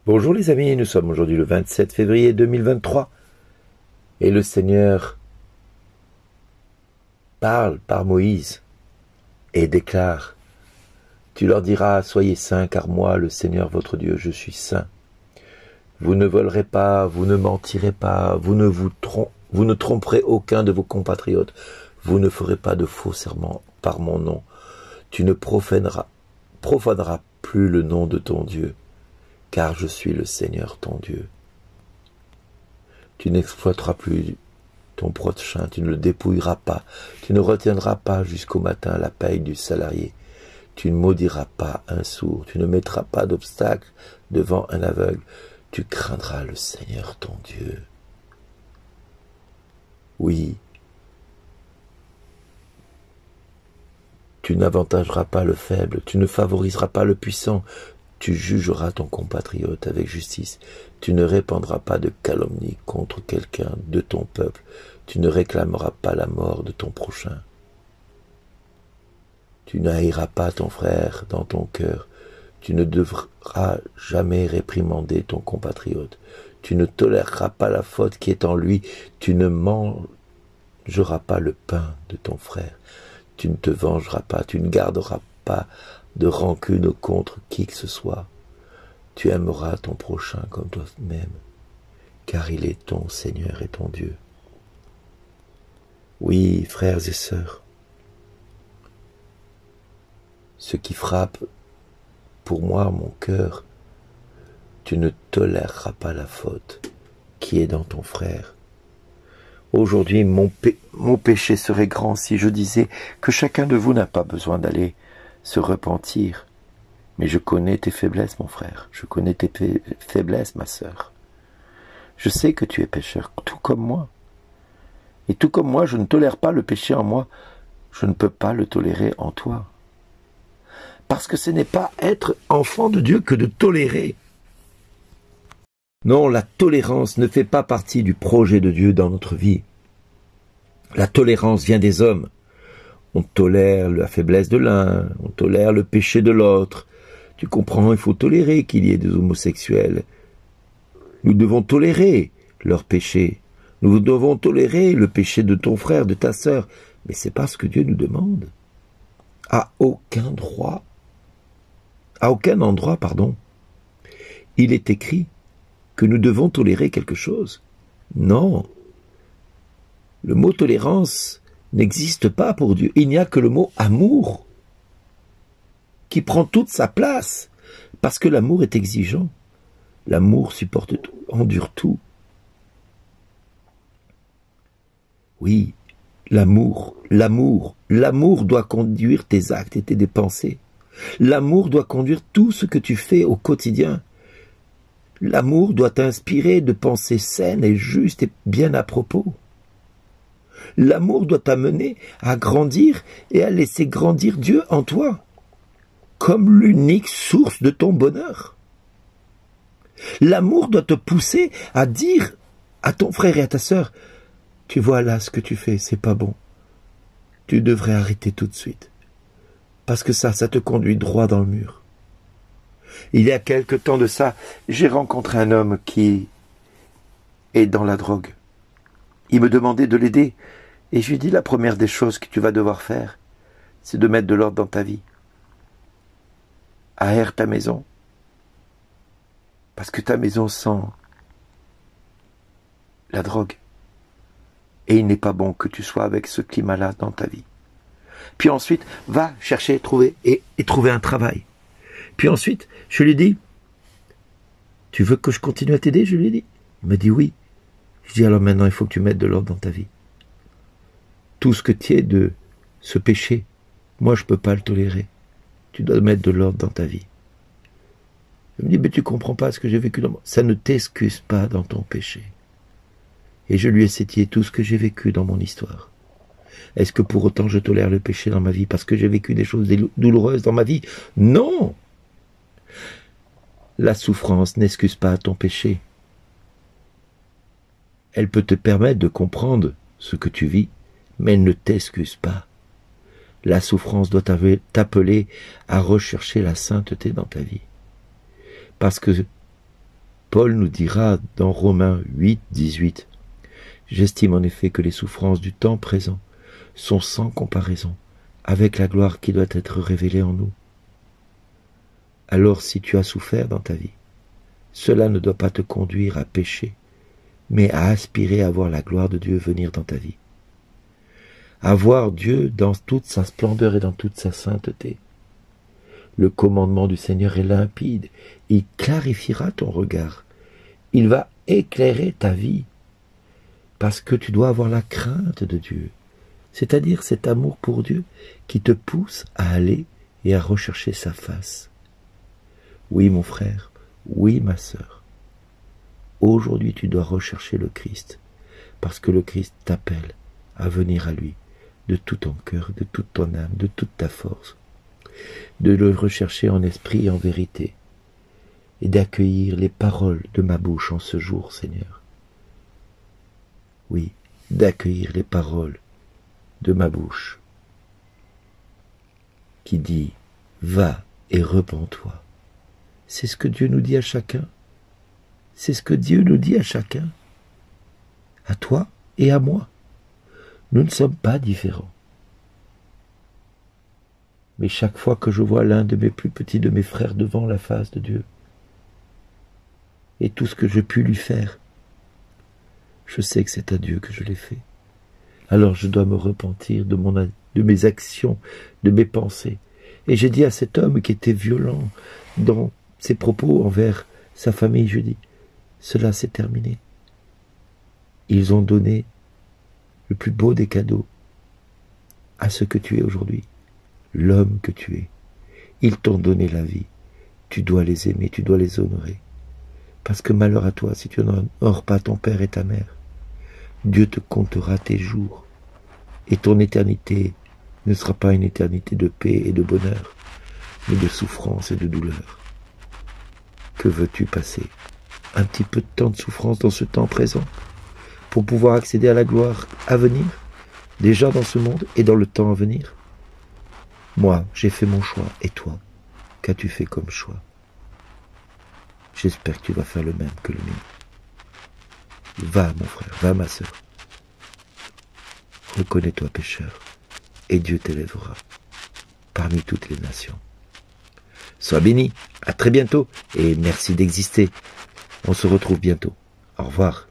Bonjour les amis, nous sommes aujourd'hui le 27 février 2023 et le Seigneur parle par Moïse et déclare: tu leur diras, soyez saints car moi, le Seigneur votre Dieu, je suis saint. Vous ne volerez pas, vous ne mentirez pas, vous ne tromperez aucun de vos compatriotes, vous ne ferez pas de faux serments par mon nom, tu ne profaneras plus le nom de ton Dieu, car je suis le Seigneur ton Dieu. Tu n'exploiteras plus ton prochain, tu ne le dépouilleras pas, tu ne retiendras pas jusqu'au matin la paye du salarié, tu ne maudiras pas un sourd, tu ne mettras pas d'obstacle devant un aveugle, tu craindras le Seigneur ton Dieu. Oui, tu n'avantageras pas le faible, tu ne favoriseras pas le puissant, tu jugeras ton compatriote avec justice, tu ne répandras pas de calomnie contre quelqu'un de ton peuple, tu ne réclameras pas la mort de ton prochain. Tu n'haïras pas ton frère dans ton cœur, tu ne devras jamais réprimander ton compatriote, tu ne toléreras pas la faute qui est en lui, tu ne mangeras pas le pain de ton frère, tu ne te vengeras pas, tu ne garderas pas de rancune contre qui que ce soit. Tu aimeras ton prochain comme toi-même, car il est ton Seigneur et ton Dieu. Oui, frères et sœurs, ce qui frappe pour moi mon cœur, tu ne toléreras pas la faute qui est dans ton frère. Aujourd'hui, mon péché serait grand si je disais que chacun de vous n'a pas besoin d'aller se repentir. Mais je connais tes faiblesses, mon frère. Je connais tes faiblesses, ma sœur. Je sais que tu es pécheur, tout comme moi. Et tout comme moi, je ne tolère pas le péché en moi. Je ne peux pas le tolérer en toi. Parce que ce n'est pas être enfant de Dieu que de tolérer. Non, la tolérance ne fait pas partie du projet de Dieu dans notre vie. La tolérance vient des hommes. On tolère la faiblesse de l'un, on tolère le péché de l'autre. Tu comprends, il faut tolérer qu'il y ait des homosexuels. Nous devons tolérer leurs péchés. Nous devons tolérer le péché de ton frère, de ta sœur. Mais c'est pas ce que Dieu nous demande. À aucun endroit, il est écrit que nous devons tolérer quelque chose. Non. Le mot tolérance n'existe pas pour Dieu. Il n'y a que le mot amour qui prend toute sa place, parce que l'amour est exigeant. L'amour supporte tout, endure tout. Oui, l'amour doit conduire tes actes et tes pensées. L'amour doit conduire tout ce que tu fais au quotidien. L'amour doit t'inspirer de pensées saines et justes et bien à propos. L'amour doit t'amener à grandir et à laisser grandir Dieu en toi, comme l'unique source de ton bonheur. L'amour doit te pousser à dire à ton frère et à ta sœur: tu vois là ce que tu fais, c'est pas bon. Tu devrais arrêter tout de suite. Parce que ça te conduit droit dans le mur. Il y a quelque temps de ça, j'ai rencontré un homme qui est dans la drogue. Il me demandait de l'aider. Et je lui ai dit, la première des choses que tu vas devoir faire, c'est de mettre de l'ordre dans ta vie. Aère ta maison. Parce que ta maison sent la drogue. Et il n'est pas bon que tu sois avec ce climat-là dans ta vie. Puis ensuite, va chercher, trouver un travail. Puis ensuite, je lui ai dit, tu veux que je continue à t'aider? Je lui ai dit. Il m'a dit oui. Je dis alors maintenant, il faut que tu mettes de l'ordre dans ta vie. Tout ce que tu es de ce péché, moi je ne peux pas le tolérer. Tu dois mettre de l'ordre dans ta vie. Il me dit, mais tu ne comprends pas ce que j'ai vécu dans moi. Ça ne t'excuse pas dans ton péché. Et je lui ai sétillé tout ce que j'ai vécu dans mon histoire. Est-ce que pour autant je tolère le péché dans ma vie parce que j'ai vécu des choses douloureuses dans ma vie? Non! La souffrance n'excuse pas ton péché. Elle peut te permettre de comprendre ce que tu vis, mais elle ne t'excuse pas. La souffrance doit t'appeler à rechercher la sainteté dans ta vie. Parce que Paul nous dira dans Romains 8, 18, « J'estime en effet que les souffrances du temps présent sont sans comparaison avec la gloire qui doit être révélée en nous. » Alors si tu as souffert dans ta vie, cela ne doit pas te conduire à pécher, mais à aspirer à voir la gloire de Dieu venir dans ta vie. À voir Dieu dans toute sa splendeur et dans toute sa sainteté. Le commandement du Seigneur est limpide, il clarifiera ton regard, il va éclairer ta vie, parce que tu dois avoir la crainte de Dieu, c'est-à-dire cet amour pour Dieu qui te pousse à aller et à rechercher sa face. Oui mon frère, oui ma sœur, aujourd'hui tu dois rechercher le Christ, parce que le Christ t'appelle à venir à lui de tout ton cœur, de toute ton âme, de toute ta force, de le rechercher en esprit et en vérité, et d'accueillir les paroles de ma bouche en ce jour, Seigneur. Oui, d'accueillir les paroles de ma bouche, qui dit « Va et repens-toi ». C'est ce que Dieu nous dit à chacun. C'est ce que Dieu nous dit à chacun. À toi et à moi. Nous ne sommes pas différents. Mais chaque fois que je vois l'un de mes plus petits de mes frères devant la face de Dieu, et tout ce que j'ai pu lui faire, je sais que c'est à Dieu que je l'ai fait. Alors je dois me repentir de mes actions, de mes pensées. Et j'ai dit à cet homme qui était violent dans ses propos envers sa famille, je dis, cela s'est terminé. Ils ont donné le plus beau des cadeaux à ce que tu es aujourd'hui, l'homme que tu es. Ils t'ont donné la vie. Tu dois les aimer, tu dois les honorer. Parce que malheur à toi si tu n'honores pas ton père et ta mère. Dieu te comptera tes jours. Et ton éternité ne sera pas une éternité de paix et de bonheur, mais de souffrance et de douleur. Que veux-tu passer? Un petit peu de temps de souffrance dans ce temps présent pour pouvoir accéder à la gloire à venir, déjà dans ce monde et dans le temps à venir? Moi, j'ai fait mon choix. Et toi, qu'as-tu fait comme choix? J'espère que tu vas faire le même que le mien. Va, mon frère, va, ma sœur. Reconnais-toi pécheur, et Dieu t'élèvera parmi toutes les nations. Sois béni, à très bientôt, et merci d'exister. On se retrouve bientôt. Au revoir.